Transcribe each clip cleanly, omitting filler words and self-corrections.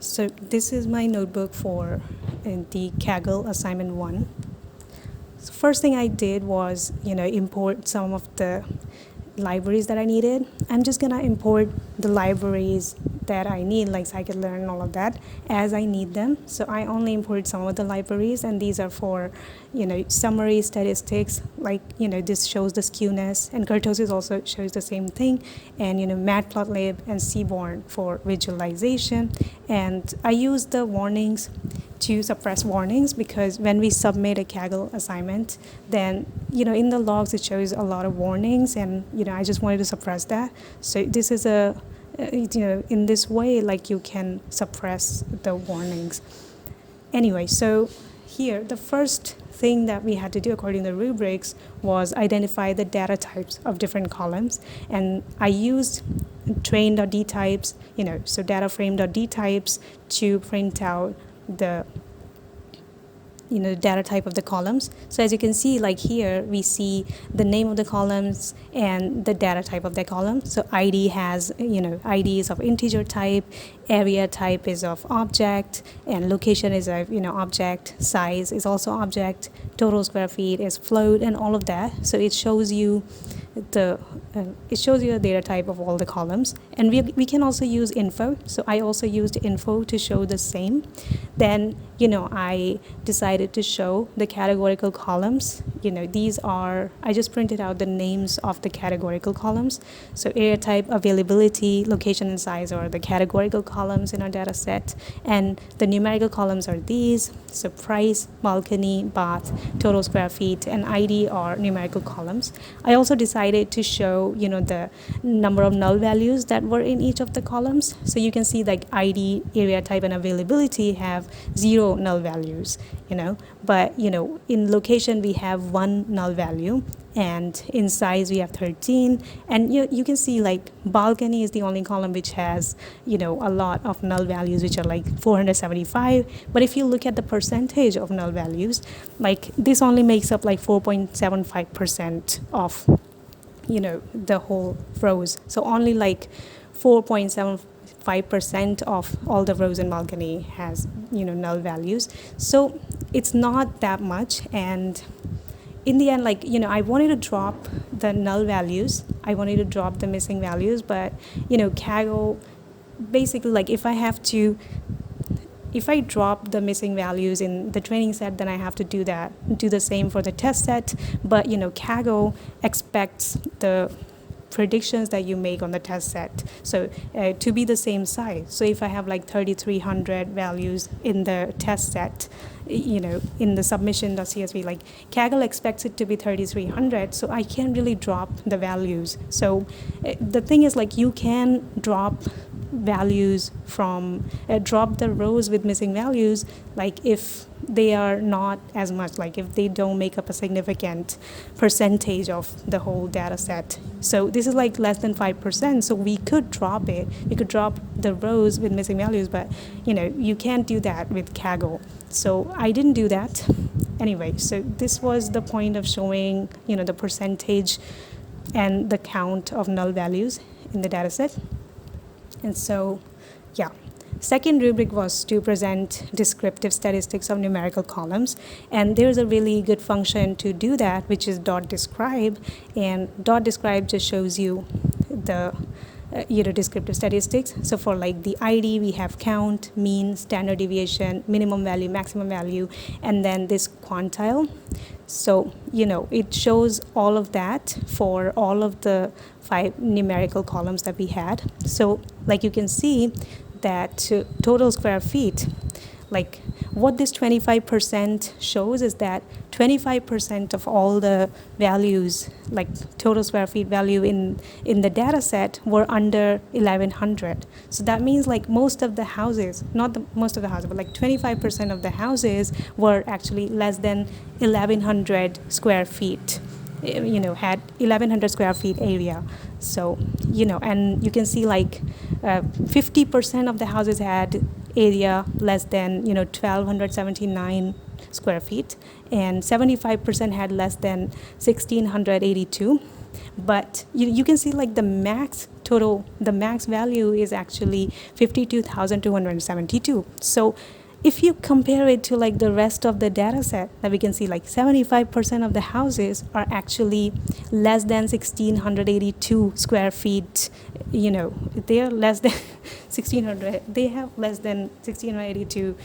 So this is my notebook for the Kaggle assignment 1. So first thing I did was, import some of the libraries that I needed. I'm just gonna import the libraries that I need, like Scikit-learn and all of that, as I need them. So I only import some of the libraries, and these are for, summary statistics, like, this shows the skewness, and kurtosis also shows the same thing, and, matplotlib and seaborn for visualization. And I use the warnings to suppress warnings, because when we submit a Kaggle assignment, then in the logs it shows a lot of warnings, and I just wanted to suppress that. So this is in this way, like, you can suppress the warnings. Anyway, so here the first thing that we had to do according to the rubrics was identify the data types of different columns, and I used train.dtypes, so data frame.dtypes to print out the data type of the columns. So as you can see, like here, we see the name of the columns and the data type of the column. So ID has, ID is of integer type, area type is of object, and location is of, object, size is also object, total square feet is float, and all of that. So it shows you the data type of all the columns. And we can also use info. So I also used info to show the same. Then I decided to show the categorical columns. These are, I just printed out the names of the categorical columns. So area type, availability, location, and size are the categorical columns in our data set, and the numerical columns are these. So price, balcony, bath, total square feet, and ID are numerical columns. I also decided to show the number of null values that were in each of the columns. So you can see, like, ID, area type, and availability have 0 null values, but in location we have 1 null value, and in size we have 13, and you can see, like, balcony is the only column which has a lot of null values, which are like 475. But if you look at the percentage of null values, like, this only makes up like 4.75% of the whole rows. So only like 4.75% of all the rows in balcony has null values. So it's not that much. And in the end, like, I wanted to drop the null values, I wanted to drop the missing values, but Kaggle basically, like, if I drop the missing values in the training set, then I have to do the same for the test set. But Kaggle expects the predictions that you make on the test set to be the same size. So if I have like 3,300 values in the test set, in the submission.csv, like, Kaggle expects it to be 3,300, so I can't really drop the values. So the thing is, like, you can drop values from drop the rows with missing values, like, if they are not as much, like, if they don't make up a significant percentage of the whole data set. So this is like less than 5%, so we could drop it. We could drop the rows with missing values, but you can't do that with Kaggle. So I didn't do that. Anyway, so this was the point of showing the percentage and the count of null values in the data set. And so, yeah. Second rubric was to present descriptive statistics of numerical columns, and there's a really good function to do that, which is .describe, and .describe just shows you the descriptive statistics. So for like the ID, we have count, mean, standard deviation, minimum value, maximum value, and then this quantile. So it shows all of that for all of the 5 numerical columns that we had. So like you can see that total square feet, like, what this 25% shows is that 25% of all the values, like total square feet value in the data set, were under 1,100. So that means, like, most of the houses, most of the houses, but like 25% of the houses were actually less than 1,100 square feet, had 1,100 square feet area. So, and you can see, like, 50% of the houses had area less than 1,279 square feet, and 75% had less than 1,682. But you can see, like, the max the max value is actually 52,272. So if you compare it to like the rest of the data set, that we can see like 75% of the houses are actually less than 1682 square feet. They are less than 1600, they have less than 1682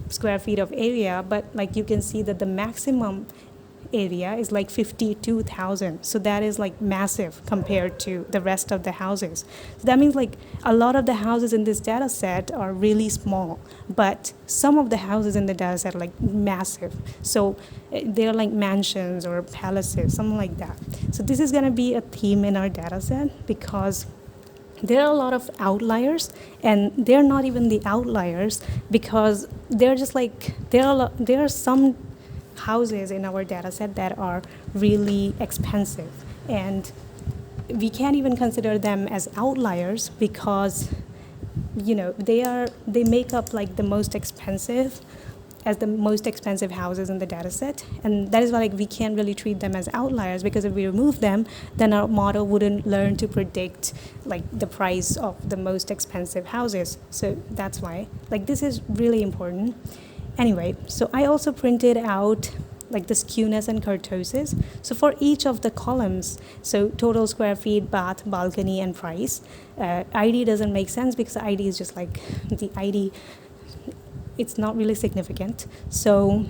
square feet of area, but like you can see that the maximum area is like 52,000. So that is like massive compared to the rest of the houses. So that means like a lot of the houses in this data set are really small, but some of the houses in the data set are like massive. So they're like mansions or palaces, something like that. So this is going to be a theme in our data set because there are a lot of outliers, and they're not even the outliers because they're just like there are some houses in our data set that are really expensive, and we can't even consider them as outliers because they make up like the most expensive houses in the data set, and that is why like we can't really treat them as outliers, because if we remove them, then our model wouldn't learn to predict like the price of the most expensive houses. So that's why like this is really important. Anyway, so I also printed out like the skewness and kurtosis. So for each of the columns, so total square feet, bath, balcony, and price, ID doesn't make sense because ID is just like the ID, it's not really significant. So,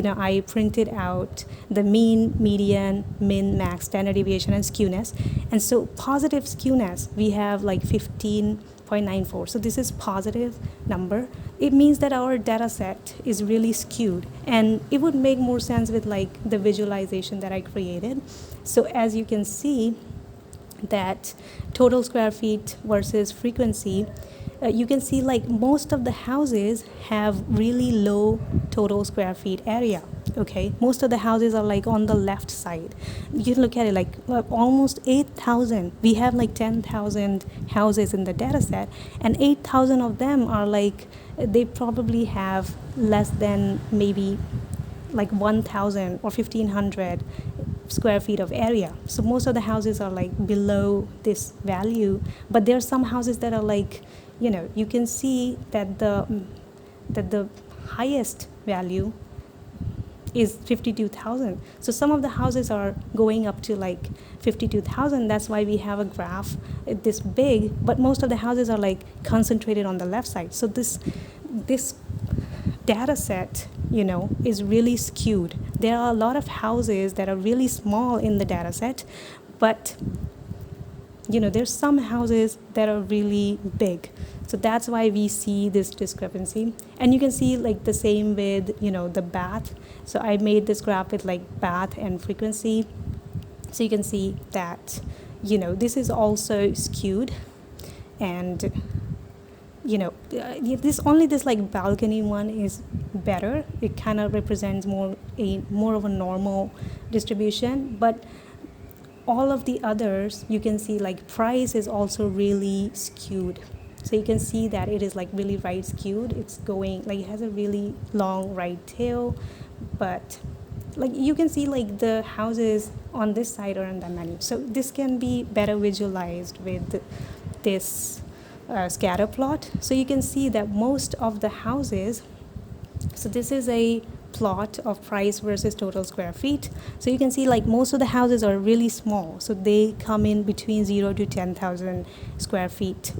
I printed out the mean, median, min, max, standard deviation, and skewness. And so positive skewness, we have like 15.94. So this is positive number. It means that our data set is really skewed, and it would make more sense with like the visualization that I created. So as you can see that total square feet versus frequency, you can see like most of the houses have really low total square feet area. Okay, most of the houses are like on the left side. You can look at it like almost 8,000. We have like 10,000 houses in the data set, and 8,000 of them are like, they probably have less than maybe like 1,000 or 1,500 square feet of area. So most of the houses are like below this value, but there are some houses that are like, you can see that the highest value is 52,000. So some of the houses are going up to like 52,000. That's why we have a graph this big, but most of the houses are like concentrated on the left side. So this data set, is really skewed. There are a lot of houses that are really small in the data set, but there's some houses that are really big. So that's why we see this discrepancy. And you can see like the same with, the bath. So I made this graph with like bath and frequency. So you can see that, this is also skewed. And, this like balcony one is better. It kind of represents more of a normal distribution. But all of the others, you can see like price is also really skewed. So you can see that it is like really right skewed. It's going like, it has a really long right tail, but like you can see like the houses on this side are in the menu. So this can be better visualized with this scatter plot. So you can see that most of the houses, so this is a plot of price versus total square feet. So you can see like most of the houses are really small. So they come in between 0 to 10,000 square feet.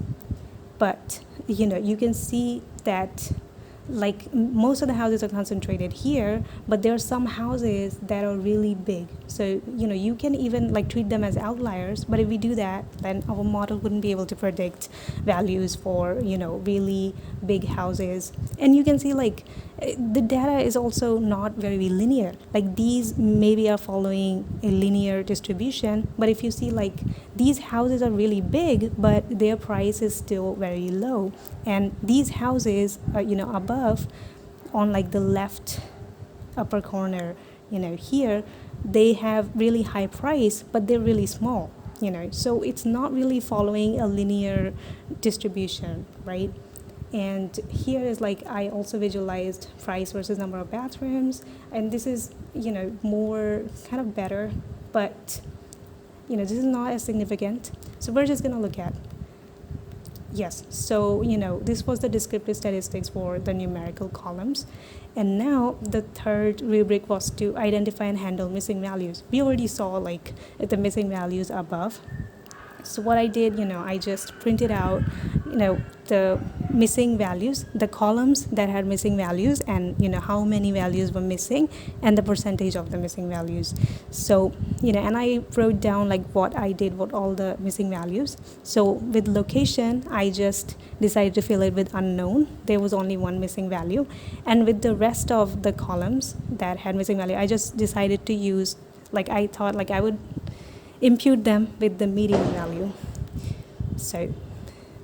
But, you can see that like most of the houses are concentrated here, but there are some houses that are really big. So, you can even like treat them as outliers, but if we do that, then our model wouldn't be able to predict values for, really big houses. And you can see like the data is also not very linear. Like these maybe are following a linear distribution, but if you see like these houses are really big, but their price is still very low. And these houses are, above on like the left upper corner, here, they have really high price, but they're really small, So it's not really following a linear distribution, right? And here is like I also visualized price versus number of bathrooms, and this is more kind of better, but this is not as significant. So we're just going to look at. Yes, so, this was the descriptive statistics for the numerical columns. And now the third rubric was to identify and handle missing values. We already saw like the missing values above. So what I did, I just printed out, the missing values, the columns that had missing values, and, how many values were missing, and the percentage of the missing values. So, and I wrote down like what I did, what all the missing values. So with location, I just decided to fill it with unknown. There was only one missing value. And with the rest of the columns that had missing value, I just decided to use, like I thought like I would impute them with the median value. So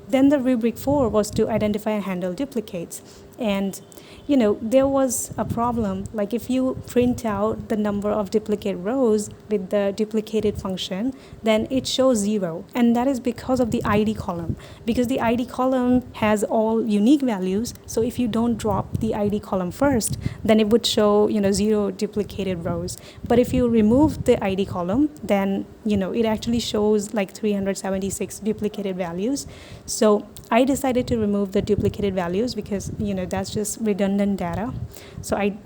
then the rubric 4 was to identify and handle duplicates. And there was a problem, like if you print out the number of duplicate rows with the duplicated function, then it shows 0, and that is because of the ID column, because the ID column has all unique values. So if you don't drop the ID column first, then it would show 0 duplicated rows. But if you remove the ID column, then it actually shows like 376 duplicated values. So I decided to remove the duplicated values because that's just redundant data. So I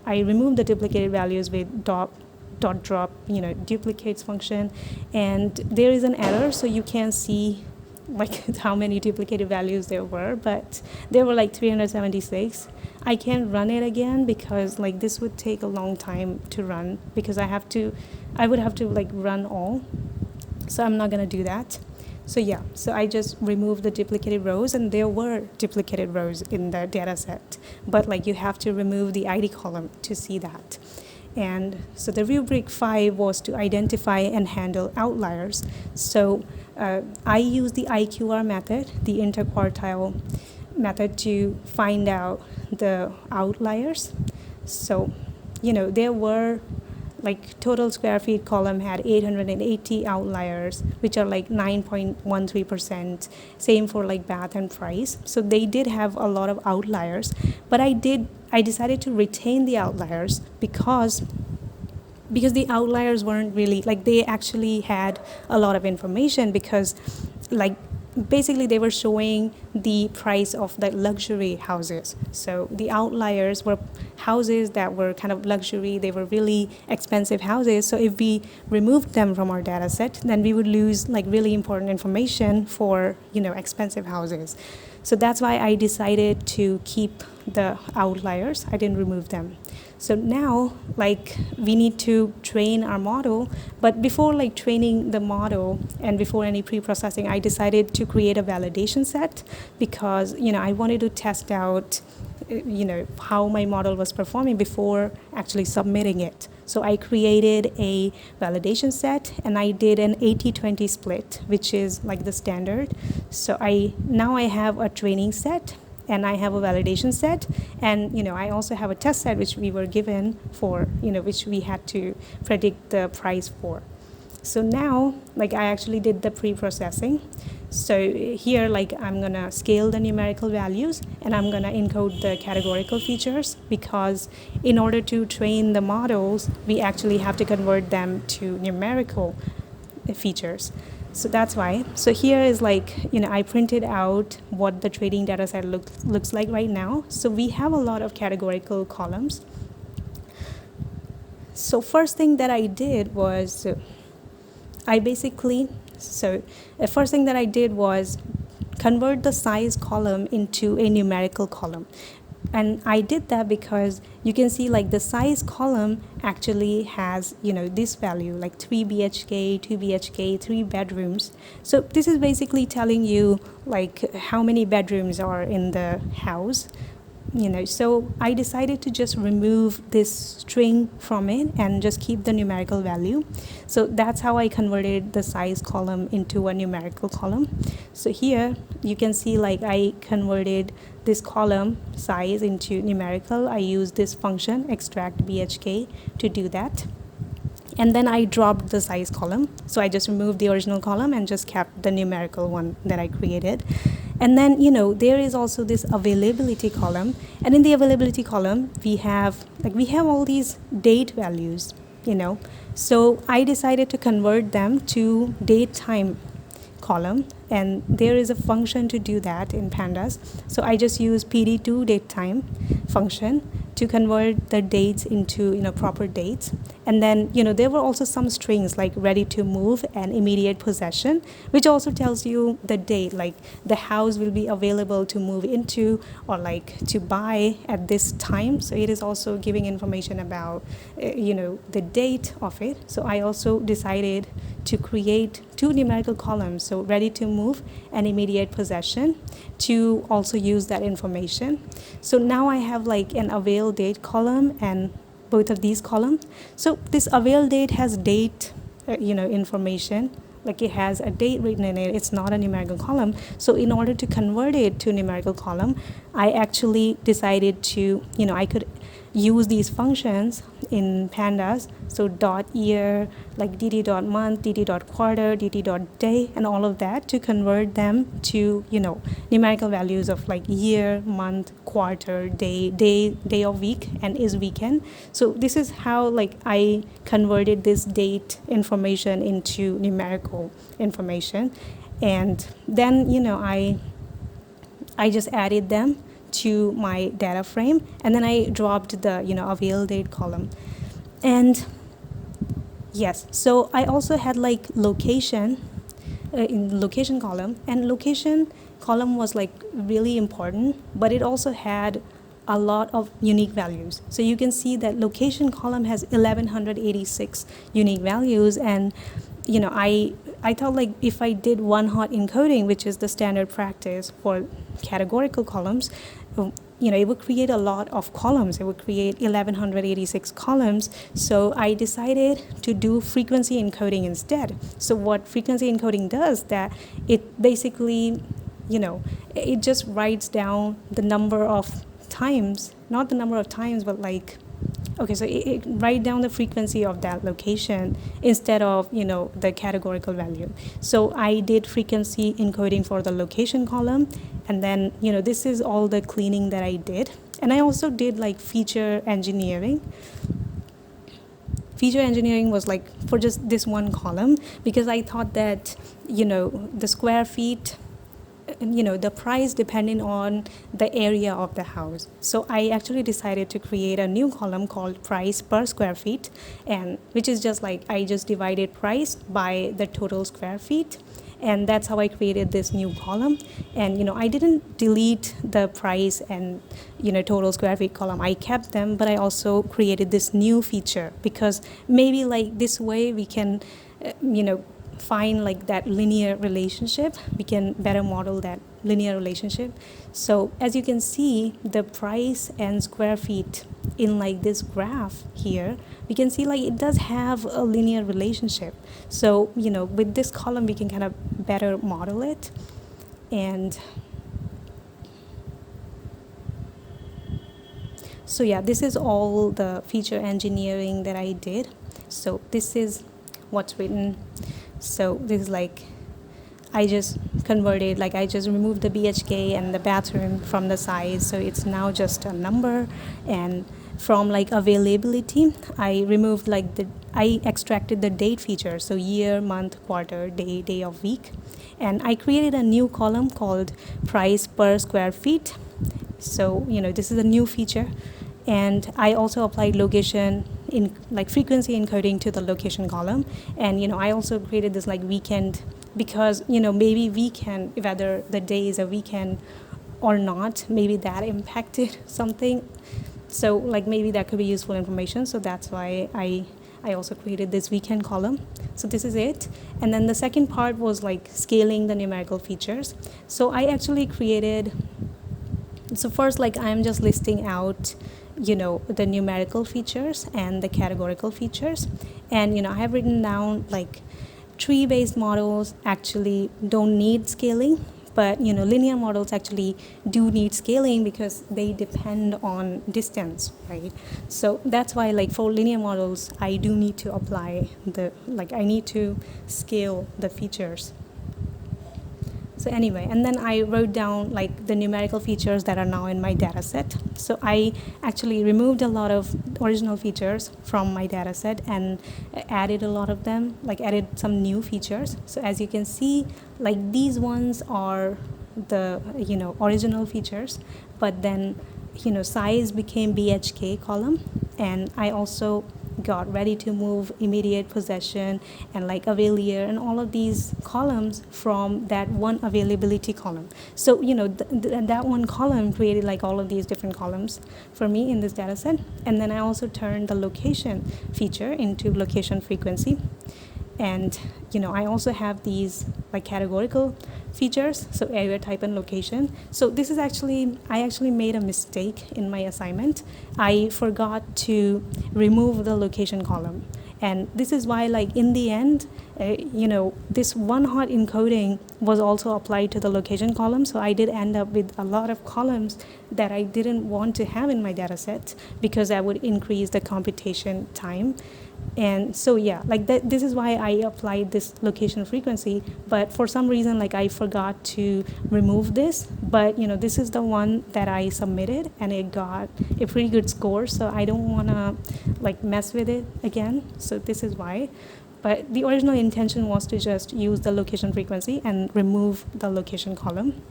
removed the duplicated values with dot drop duplicates function, and there is an error, so you can't see like how many duplicated values there were, but there were like 376. I can't run it again because like this would take a long time to run, because I would have to like run all, so I'm not gonna do that. So yeah, so I just removed the duplicated rows, and there were duplicated rows in the data set, but like you have to remove the ID column to see that. And so the rubric 5 was to identify and handle outliers. So I used the IQR method, the interquartile method, to find out the outliers. So there were like total square feet column had 880 outliers, which are like 9.13%. Same for like bath and price. So they did have a lot of outliers, but I decided to retain the outliers because the outliers weren't really like, they actually had a lot of information, because like basically they were showing the price of the luxury houses. So the outliers were houses that were kind of luxury, they were really expensive houses. So if we removed them from our data set, then we would lose like really important information for expensive houses. So that's why I decided to keep the outliers. I didn't remove them. So now like we need to train our model, but before like training the model and before any pre-processing, I decided to create a validation set, because I wanted to test out how my model was performing before actually submitting it. So I created a validation set, and I did an 80-20 split, which is like the standard. So now I have a training set, and I have a validation set, and I also have a test set which we were given for, which we had to predict the price for. So now like I actually did the pre-processing. So here like I'm gonna scale the numerical values, and I'm gonna encode the categorical features, because in order to train the models, we actually have to convert them to numerical features. So that's why. So here is like, I printed out what the training data set looks like right now. So we have a lot of categorical columns. So first thing that I did was, first thing that I did was convert the size column into a numerical column. And I did that because you can see like the size column actually has, this value, like 3 BHK, 2 BHK, 3 bedrooms. So this is basically telling you like how many bedrooms are in the house. So I decided to just remove this string from it and just keep the numerical value. So that's how I converted the size column into a numerical column. So here you can see like I converted this column size into numerical. I used this function extract BHK to do that. And then I dropped the size column. So I just removed the original column and just kept the numerical one that I created. And then, there is also this availability column. And in the availability column, we have all these date values. So I decided to convert them to date time column, and there is a function to do that in Pandas. So I just use pd2 datetime function to convert the dates into proper dates. And then there were also some strings like ready to move and immediate possession, which also tells you the date, like the house will be available to move into or like to buy at this time. So it is also giving information about the date of it. So I also decided to create two numerical columns, so ready to move and immediate possession, to also use that information. So now I have like an avail date column and both of these columns. So this avail date has date information, like it has a date written in it. It's not a numerical column. So in order to convert it to a numerical column, I actually decided to I could use these functions in Pandas. So .year, like dd.month, dd.quarter, dd.day, and all of that, to convert them to numerical values of like year, month, quarter, day of week, and is weekend. So this is how like I converted this date information into numerical information. And then I just added them to my data frame, and then I dropped the avail date column. And yes, so I also had like location in location column, and location column was like really important, but it also had a lot of unique values. So you can see that location column has 1186 unique values. And I thought like if I did one hot encoding, which is the standard practice for categorical columns, it would create a lot of columns. It would create 1186 columns. So I decided to do frequency encoding instead. So what frequency encoding does, that it basically, it just writes down the number of times, not the number of times, but like, okay, so it write down the frequency of that location instead of the categorical value. So I did frequency encoding for the location column, and then this is all the cleaning that I did. And I also did like feature engineering. Feature engineering was like for just this one column, because I thought that the square feet, the price depending on the area of the house. So I actually decided to create a new column called price per square feet, and which is just like I just divided price by the total square feet. And that's how I created this new column. And I didn't delete the price and total square feet column. I kept them, but I also created this new feature, because maybe like this way we can find like that linear relationship. We can better model that linear relationship. So as you can see, the price and square feet in like this graph here, we can see like it does have a linear relationship. So with this column we can kind of better model it. And so yeah, this is all the feature engineering that I did. So this is what's written. So this is like, I just converted, like I just removed the BHK and the bathroom from the size. So it's now just a number. And from like availability, I removed like I extracted the date feature. So year, month, quarter, day of week. And I created a new column called price per square feet. So, this is a new feature. And I also applied location in like frequency encoding to the location column. And I also created this like weekend, because maybe weekend, whether the day is a weekend or not, maybe that impacted something. So like maybe that could be useful information. So that's why I also created this weekend column. So this is it. And then the second part was like scaling the numerical features. So I actually created, so first like I'm just listing out the numerical features and the categorical features. And I have written down like tree-based models actually don't need scaling, but linear models actually do need scaling because they depend on distance, right? So that's why like for linear models I do need to apply I need to scale the features. So anyway, and then I wrote down like the numerical features that are now in my data set. So I actually removed a lot of original features from my data set and added a lot of them, like added some new features. So as you can see, like these ones are the original features, but then size became BHK column, and I also got ready to move, immediate possession, and like avail year, and all of these columns from that one availability column. So that one column created like all of these different columns for me in this data set. And then I also turned the location feature into location frequency. And I also have these like categorical features, so area, type, and location. So this is I actually made a mistake in my assignment. I forgot to remove the location column, and this is why like in the end this one hot encoding was also applied to the location column. So I did end up with a lot of columns that I didn't want to have in my data set, because that would increase the computation time. And so this is why I applied this location frequency, but for some reason like I forgot to remove this. But this is the one that I submitted, and it got a pretty good score, so I don't want to like mess with it again. So this is why. But the original intention was to just use the location frequency and remove the location column.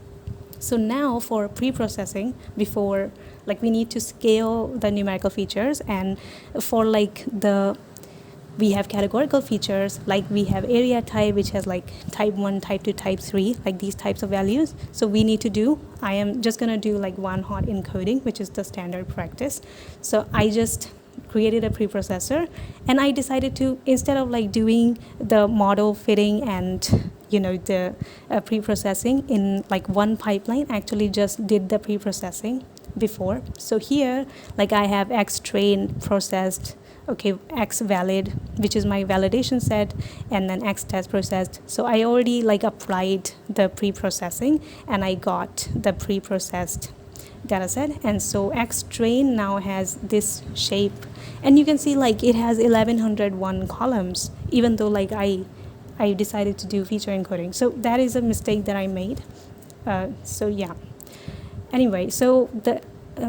So now for pre-processing, before like we need to scale the numerical features, and for like we have categorical features, like we have area type, which has like type 1, type 2, type 3, like these types of values. So I am just going to do like one hot encoding, which is the standard practice. So I just created a preprocessor, and I decided to, instead of like doing the model fitting and the preprocessing in like one pipeline, actually just did the preprocessing before. So here like I have X train processed, X valid, which is my validation set, and then X test processed. So I already like applied the pre-processing, and I got the pre-processed data set. And so X train now has this shape, and you can see like it has 1101 columns, even though like I decided to do feature encoding. So that is a mistake that I made. Anyway, so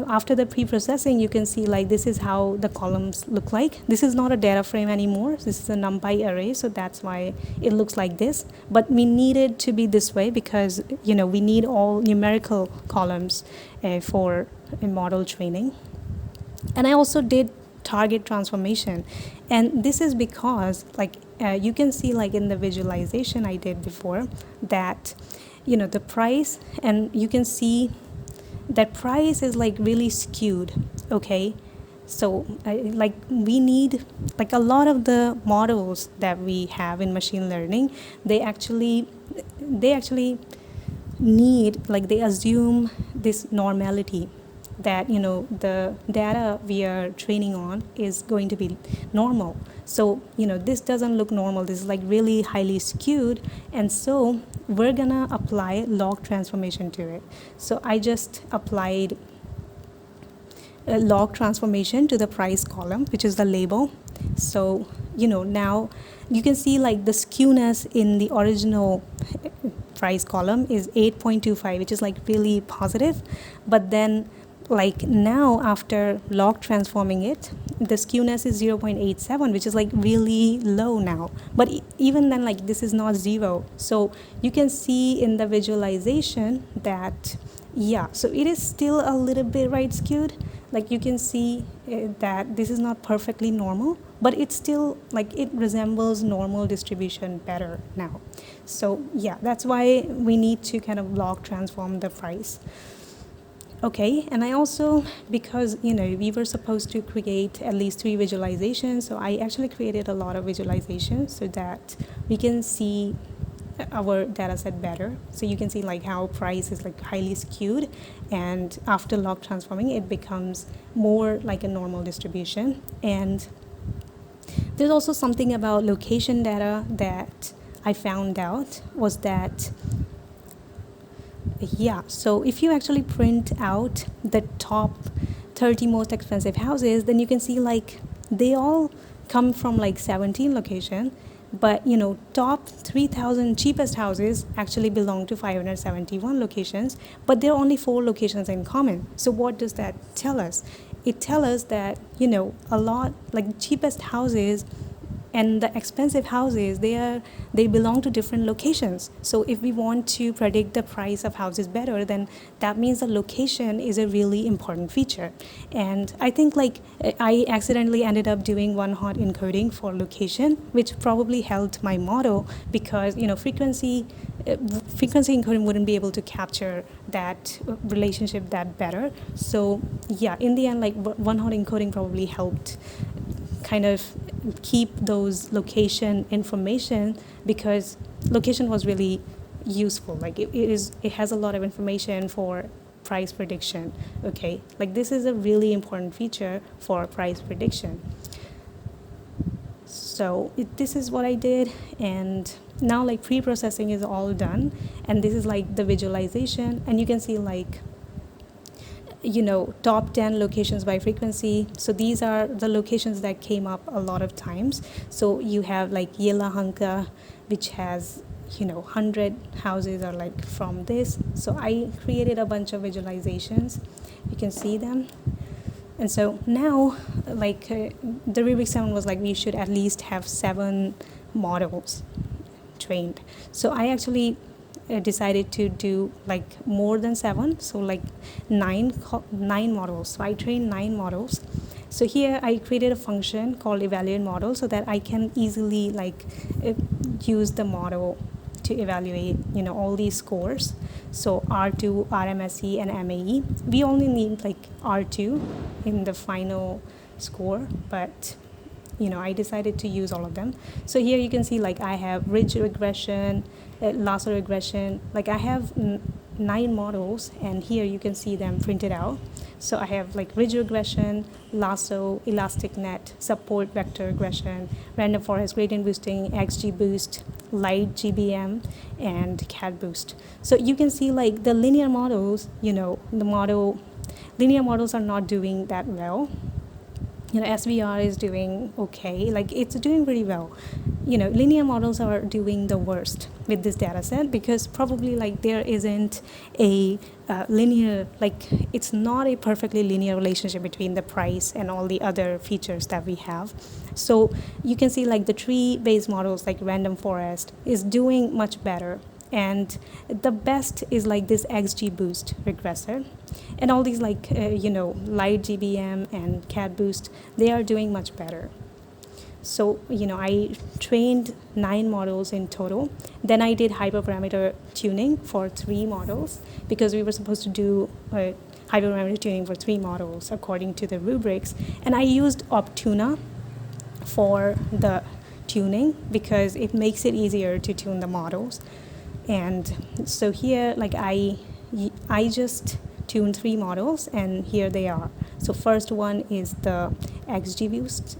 after the pre-processing, you can see like this is how the columns look like. This is not a data frame anymore. This is a Numpy array, so that's why it looks like this. But we need it to be this way because we need all numerical columns for a model training. And I also did target transformation, and this is because like you can see like in the visualization I did before that the price, and you can see that price is like really skewed. So we need like a lot of the models that we have in machine learning, they actually need, like they assume this normality, that the data we are training on is going to be normal. So this doesn't look normal, this is like really highly skewed, and so we're gonna apply log transformation to it. So I just applied a log transformation to the price column, which is the label. So now you can see like the skewness in the original price column is 8.25, which is like really positive, but then like now after log transforming it, the skewness is 0.87, which is like really low now. But even then, like this is not zero. So you can see in the visualization that so it is still a little bit right skewed. Like you can see that this is not perfectly normal, but it's still like it resembles normal distribution better now. So that's why we need to kind of log transform the price. And I also, because we were supposed to create at least 3 visualizations, so I actually created a lot of visualizations so that we can see our data set better. So you can see like how price is like highly skewed, and after log transforming it becomes more like a normal distribution. And there's also something about location data that I found out was that so if you actually print out the top 30 most expensive houses, then you can see like they all come from like 17 location, But, top 3,000 cheapest houses actually belong to 571 locations, but there are only 4 locations in common. So what does that tell us? It tells us that, a lot, like cheapest houses and the expensive houses, they belong to different locations. So if we want to predict the price of houses better, then that means the location is a really important feature. And I think I accidentally ended up doing one hot encoding for location, which probably helped my model, because frequency encoding wouldn't be able to capture that relationship that better. So yeah, in the end, one hot encoding probably helped kind of keep those location information, because location was really useful. It has a lot of information for price prediction. Okay, this is a really important feature for price prediction. So this is what I did, and now pre-processing is all done, and this is the visualization, and you can see top 10 locations by frequency. So these are the locations that came up a lot of times. So you have Yelahanka, which has 100 houses are from this. So I created a bunch of visualizations. You can see them. And so now the rubric 7 was we should at least have 7 models trained. So I actually decided to do more than 7, so 9 models. So I trained 9 models. So here I created a function called evaluate model, so that I can easily use the model to evaluate all these scores. So R2, RMSE, and MAE. We only need R2 in the final score, but I decided to use all of them. So here you can see I have ridge regression, lasso regression. I have 9 models, and here you can see them printed out. So I have ridge regression, lasso, elastic net, support vector regression, random forest gradient boosting, XGBoost, light GBM, and cat boost. So you can see the linear models, linear models are not doing that well. SVR is doing okay, it's doing pretty well. Linear models are doing the worst with this data set, because probably there isn't a linear, it's not a perfectly linear relationship between the price and all the other features that we have. So you can see the tree-based models random forest is doing much better. And the best is this XGBoost regressor. And all these light GBM and cat boost, they are doing much better. So I trained 9 models in total. Then I did hyperparameter tuning for 3 models, because we were supposed to do hyperparameter tuning for 3 models according to the rubrics. And I used Optuna for the tuning, because it makes it easier to tune the models. And so here I just tuned 3 models, and here they are. So first one is the XGBoost,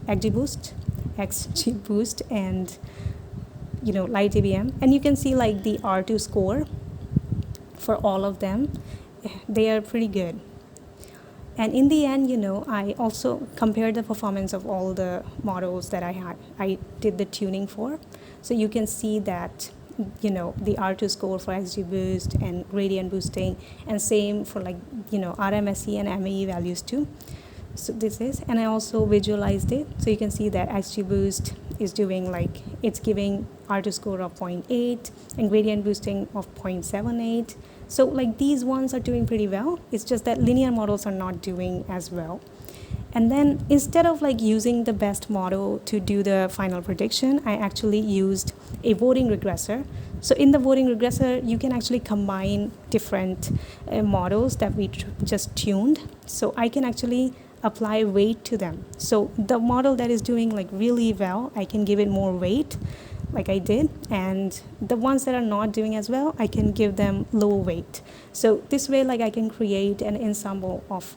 and light GBM, and you can see the R2 score for all of them. They are pretty good. And in the end, I also compared the performance of all the models that I did the tuning for. So you can see that the R2 score for XGBoost and gradient boosting, and same for RMSE and MAE values too. So this is, and I also visualized it. So you can see that XGBoost is doing it's giving R2 score of 0.8 and gradient boosting of 0.78. So these ones are doing pretty well. It's just that linear models are not doing as well. And then instead of using the best model to do the final prediction, I actually used a voting regressor. So in the voting regressor, you can actually combine different models that we just tuned. So I can actually apply weight to them. So the model that is doing really well, I can give it more weight, like I did, and the ones that are not doing as well, I can give them low weight. So this way I can create an ensemble of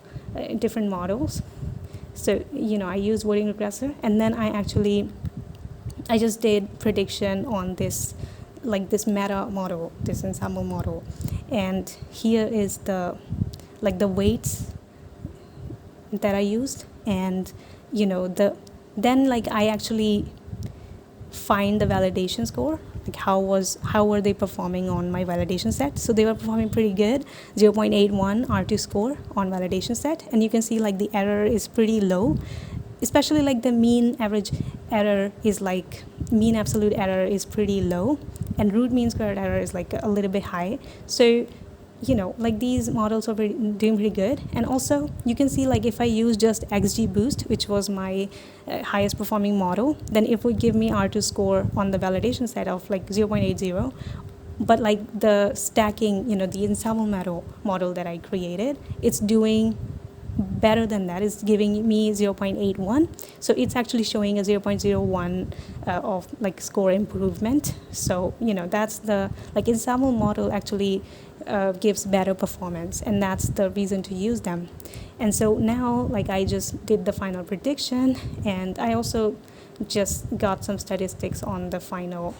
different models. So I use voting regressor, and then I just did prediction on this this meta model, this ensemble model. And here is the weights that I used, and then I actually find the validation score, like how were they performing on my validation set. So they were performing pretty good, 0.81 R2 score on validation set, and you can see like the error is pretty low, especially like the mean average error is like, mean absolute error is pretty low, and root mean squared error is like a little bit high. So like these models are doing pretty good. And also you can see like if I use just XGBoost, which was my highest performing model, then it would give me R2 score on the validation set of like 0.80. But like the stacking, the ensemble model that I created, it's doing better than that. It's giving me 0.81. So it's actually showing a 0.01 of like score improvement. So that's the like ensemble model actually gives better performance, and that's the reason to use them. And so now like I just did the final prediction, and I also just got some statistics on the final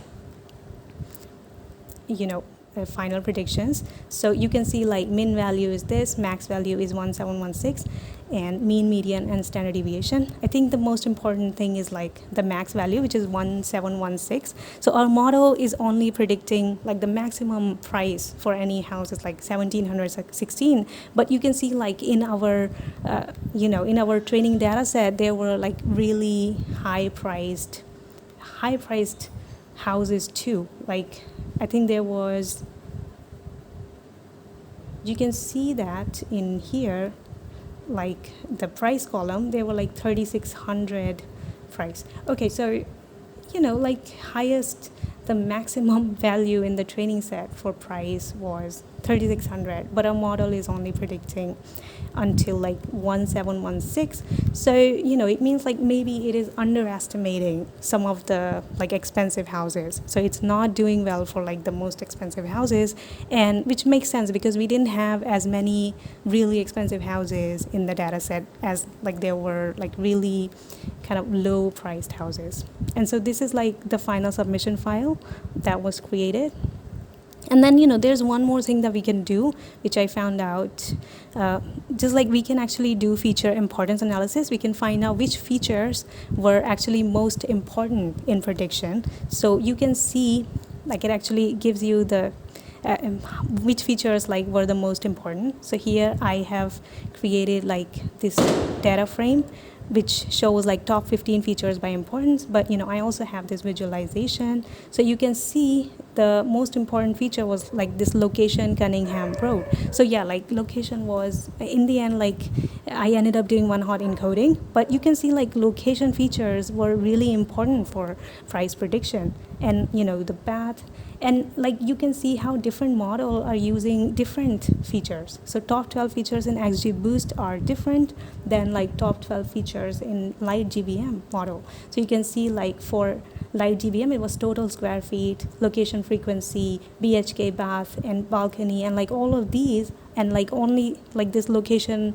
final predictions. So you can see like min value is this, max value is 1716, and mean, median, and standard deviation. I think the most important thing is like the max value, which is 1716. So our model is only predicting like the maximum price for any house is like 1716. But you can see like in our in our training data set, there were like really high priced houses too. Like I think there was, you can see that in here, like the price column, there were like 3600 price. Okay, so like highest, the maximum value in the training set for price was 3600, but our model is only predicting until like 1716. So it means like maybe it is underestimating some of the like expensive houses. So it's not doing well for like the most expensive houses, and which makes sense because we didn't have as many really expensive houses in the data set as like there were like really kind of low priced houses. And so this is like the final submission file that was created. And then there's one more thing that we can do, which I found out, just like we can actually do feature importance analysis. We can find out which features were actually most important in prediction. So you can see like it actually gives you the which features like were the most important. So here I have created like this data frame which shows like top 15 features by importance, but I also have this visualization. So you can see the most important feature was like this location Cunningham Road. So yeah, like location was in the end, like I ended up doing one hot encoding, but you can see like location features were really important for price prediction. And the path, and like you can see how different model are using different features. So top 12 features in XGBoost are different than like top 12 features in light GBM model. So you can see like for light GBM it was total square feet, location frequency, BHK bath and balcony, and like all of these, and like only like this location,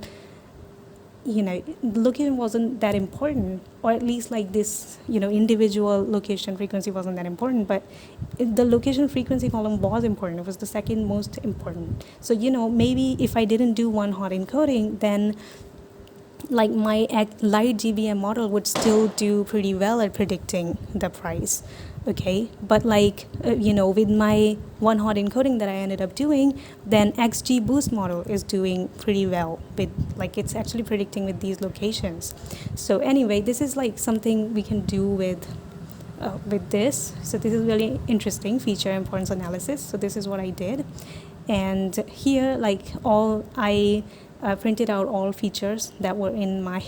location wasn't that important, or at least like this individual location frequency wasn't that important, but the location frequency column was important. It was the second most important. So maybe if I didn't do one hot encoding, then like my light GBM model would still do pretty well at predicting the price. Okay, but like with my one hot encoding that I ended up doing, then XGBoost model is doing pretty well with like it's actually predicting with these locations. So anyway, this is like something we can do with this. So this is really interesting, feature importance analysis. So this is what I did, and here like all I printed out all features that were in my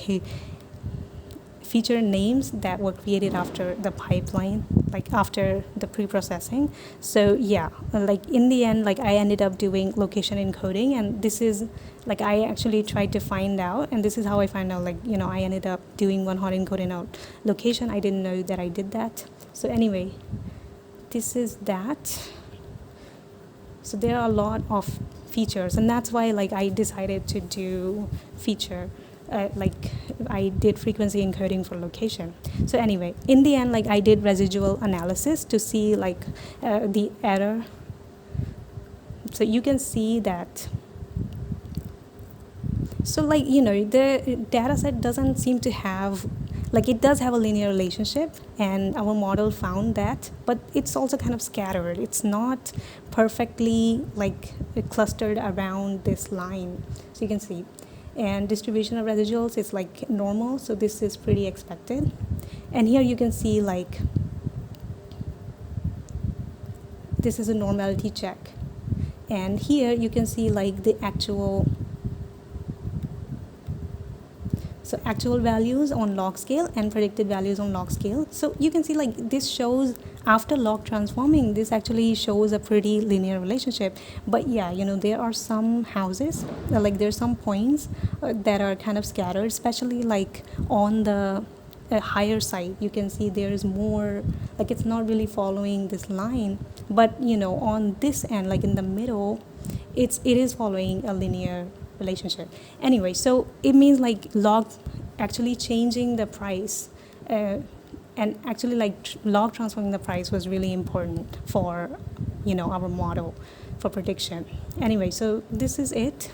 feature names that were created after the pipeline, like after the pre-processing. So yeah, like in the end, like I ended up doing location encoding, and this is like I actually tried to find out, and this is how I found out, like I ended up doing one hot encoding out location. I didn't know that I did that. So anyway, this is that. So there are a lot of features, and that's why like I decided to do feature like I did frequency encoding for location. So anyway, in the end, like I did residual analysis to see like the error. So you can see that. So like the data set doesn't seem to have like it does have a linear relationship, and our model found that, but it's also kind of scattered. It's not perfectly like clustered around this line. So you can see, and distribution of residuals is like normal, so this is pretty expected. And here you can see like this is a normality check, and here you can see like the actual values on log scale and predicted values on log scale. So you can see like this shows after log transforming, this actually shows a pretty linear relationship. But yeah, there are some houses, like there's some points that are kind of scattered, especially like on the higher side. You can see there's more, like it's not really following this line, but on this end, like in the middle, it is following a linear relationship. Anyway, so it means like log actually changing the price, and actually like log transforming the price was really important for our model for prediction. Anyway, so this is it.